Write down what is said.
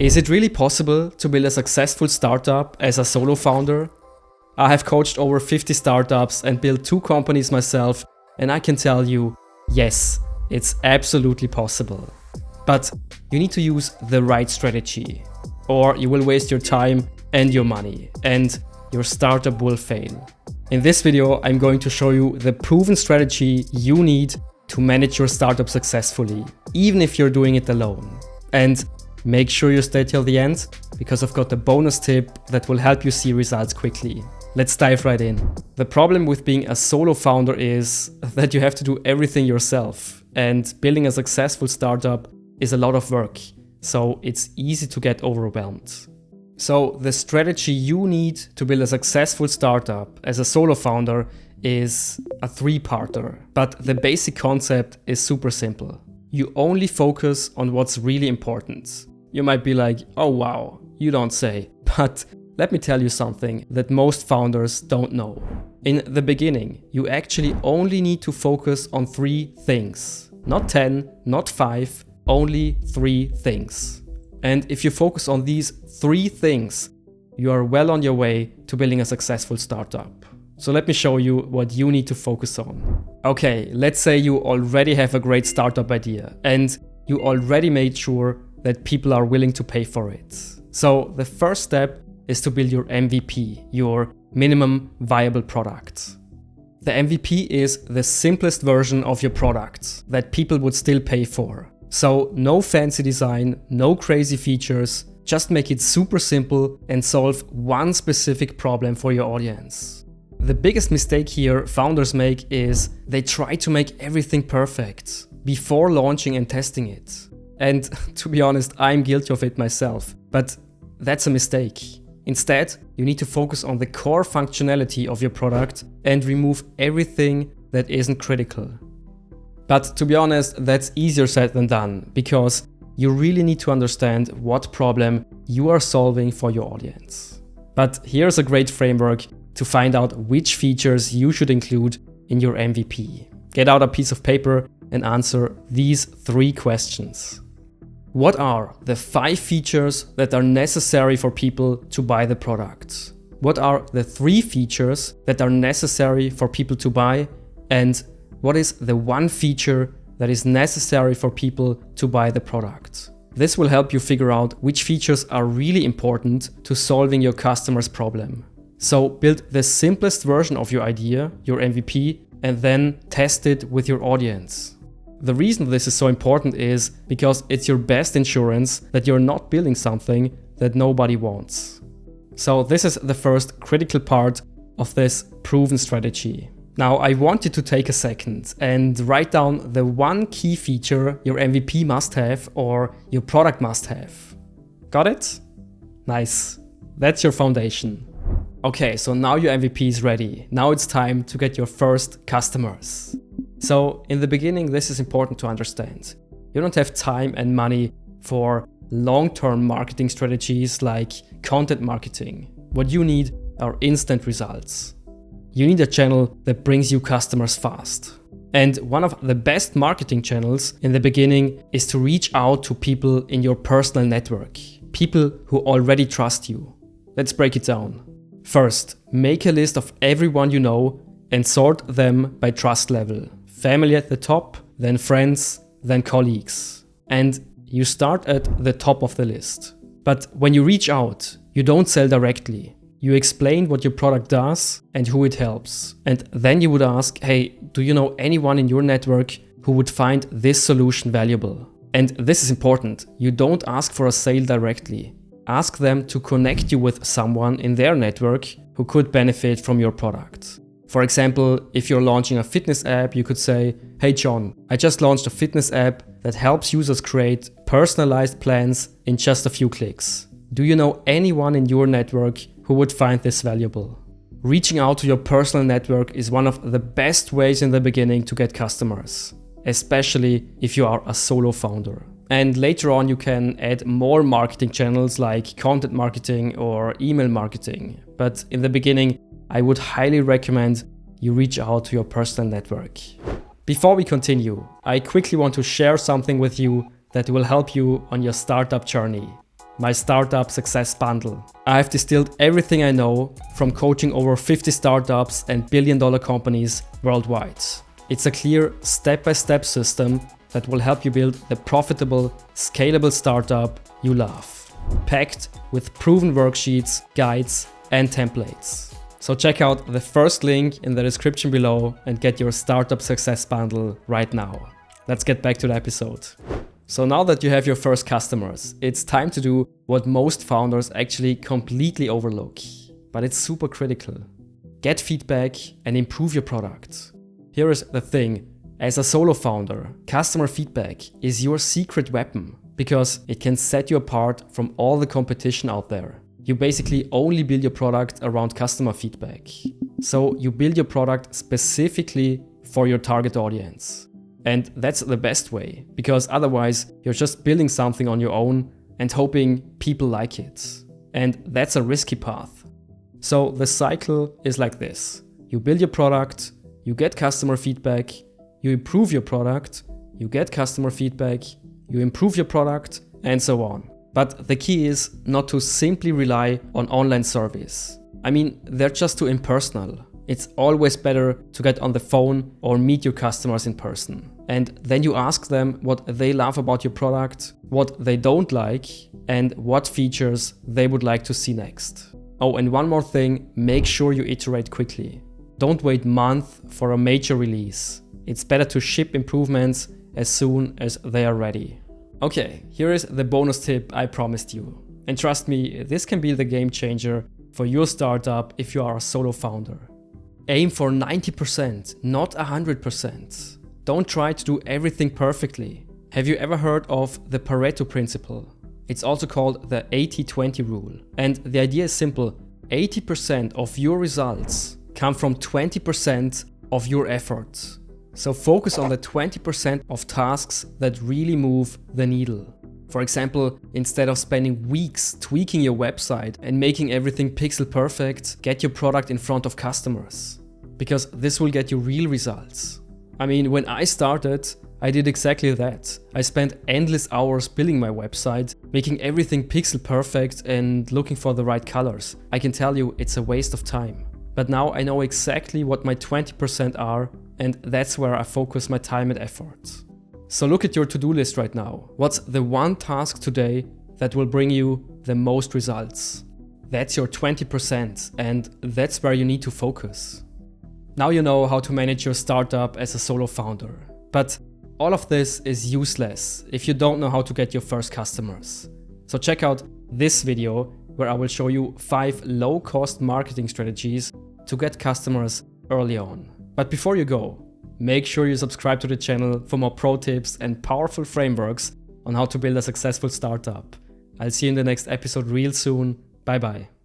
Is it really possible to build a successful startup as a solo founder? I have coached over 50 startups and built 2 companies myself, and I can tell you, yes, it's absolutely possible. But you need to use the right strategy, or you will waste your time and your money, and your startup will fail. In this video, I'm going to show you the proven strategy you need to manage your startup successfully, even if you're doing it alone. And make sure you stay till the end, because I've got a bonus tip that will help you see results quickly. Let's dive right in. The problem with being a solo founder is that you have to do everything yourself, and building a successful startup is a lot of work, so it's easy to get overwhelmed. So the strategy you need to build a successful startup as a solo founder is a 3-parter, but the basic concept is super simple. You only focus on what's really important. You might be like, oh wow, you don't say. But let me tell you something that most founders don't know. In the beginning, you actually only need to focus on 3 things. Not 10, not 5, only 3 things. And if you focus on these 3 things, you are well on your way to building a successful startup. So let me show you what you need to focus on. Okay, let's say you already have a great startup idea and you already made sure that people are willing to pay for it. So the first step is to build your MVP, your minimum viable product. The MVP is the simplest version of your product that people would still pay for. So no fancy design, no crazy features, just make it super simple and solve one specific problem for your audience. The biggest mistake here founders make is they try to make everything perfect before launching and testing it. And to be honest, I'm guilty of it myself, but that's a mistake. Instead, you need to focus on the core functionality of your product and remove everything that isn't critical. But to be honest, that's easier said than done, because you really need to understand what problem you are solving for your audience. But here's a great framework to find out which features you should include in your MVP. Get out a piece of paper and answer these 3 questions. What are the 5 features that are necessary for people to buy the product? What are the 3 features that are necessary for people to buy? And what is the 1 feature that is necessary for people to buy the product? This will help you figure out which features are really important to solving your customer's problem. So build the simplest version of your idea, your MVP, and then test it with your audience. The reason this is so important is because it's your best insurance that you're not building something that nobody wants. So this is the first critical part of this proven strategy. Now I want you to take a second and write down the 1 key feature your MVP must have or your product must have. Got it? Nice. That's your foundation. Okay, so now your MVP is ready. Now it's time to get your first customers. So in the beginning, this is important to understand. You don't have time and money for long-term marketing strategies like content marketing. What you need are instant results. You need a channel that brings you customers fast. And one of the best marketing channels in the beginning is to reach out to people in your personal network, people who already trust you. Let's break it down. First, make a list of everyone you know and sort them by trust level. Family at the top, then friends, then colleagues. And you start at the top of the list. But when you reach out, you don't sell directly. You explain what your product does and who it helps. And then you would ask, hey, do you know anyone in your network who would find this solution valuable? And this is important. You don't ask for a sale directly. Ask them to connect you with someone in their network who could benefit from your product. For example, if you're launching a fitness app, you could say, hey John, I just launched a fitness app that helps users create personalized plans in just a few clicks. Do you know anyone in your network who would find this valuable? Reaching out to your personal network is one of the best ways in the beginning to get customers, especially if you are a solo founder. And later on, you can add more marketing channels like content marketing or email marketing. But in the beginning, I would highly recommend you reach out to your personal network. Before we continue, I quickly want to share something with you that will help you on your startup journey. my Startup Success Bundle. I have distilled everything I know from coaching over 50 startups and billion-dollar companies worldwide. It's a clear step-by-step system that will help you build the profitable, scalable startup you love, packed with proven worksheets, guides, and templates. So check out the first link in the description below and get your Startup Success Bundle right now. Let's get back to the episode. So now that you have your first customers, it's time to do what most founders actually completely overlook, but it's super critical. Get feedback and improve your product. Here is the thing, as a solo founder, customer feedback is your secret weapon because it can set you apart from all the competition out there. You basically only build your product around customer feedback. So you build your product specifically for your target audience. And that's the best way, because otherwise you're just building something on your own and hoping people like it. And that's a risky path. So the cycle is like this. You build your product, you get customer feedback, you improve your product, you get customer feedback, you improve your product, and so on. But the key is not to simply rely on online surveys. I mean, they're just too impersonal. It's always better to get on the phone or meet your customers in person. And then you ask them what they love about your product, what they don't like, and what features they would like to see next. Oh, and one more thing, make sure you iterate quickly. Don't wait months for a major release. It's better to ship improvements as soon as they are ready. Okay, here is the bonus tip I promised you. And trust me, this can be the game changer for your startup if you are a solo founder. Aim for 90%, not 100%. Don't try to do everything perfectly. Have you ever heard of the Pareto principle? It's also called the 80-20 rule. And the idea is simple. 80% of your results come from 20% of your effort. So focus on the 20% of tasks that really move the needle. For example, instead of spending weeks tweaking your website and making everything pixel perfect, get your product in front of customers. Because this will get you real results. I mean, when I started, I did exactly that. I spent endless hours building my website, making everything pixel perfect and looking for the right colors. I can tell you it's a waste of time. But now I know exactly what my 20% are, and that's where I focus my time and effort. So look at your to-do list right now. What's the one task today that will bring you the most results? That's your 20%, and that's where you need to focus. Now you know how to manage your startup as a solo founder. But all of this is useless if you don't know how to get your first customers. So check out this video where I will show you 5 low-cost marketing strategies to get customers early on. But before you go, make sure you subscribe to the channel for more pro tips and powerful frameworks on how to build a successful startup. I'll see you in the next episode real soon. Bye bye.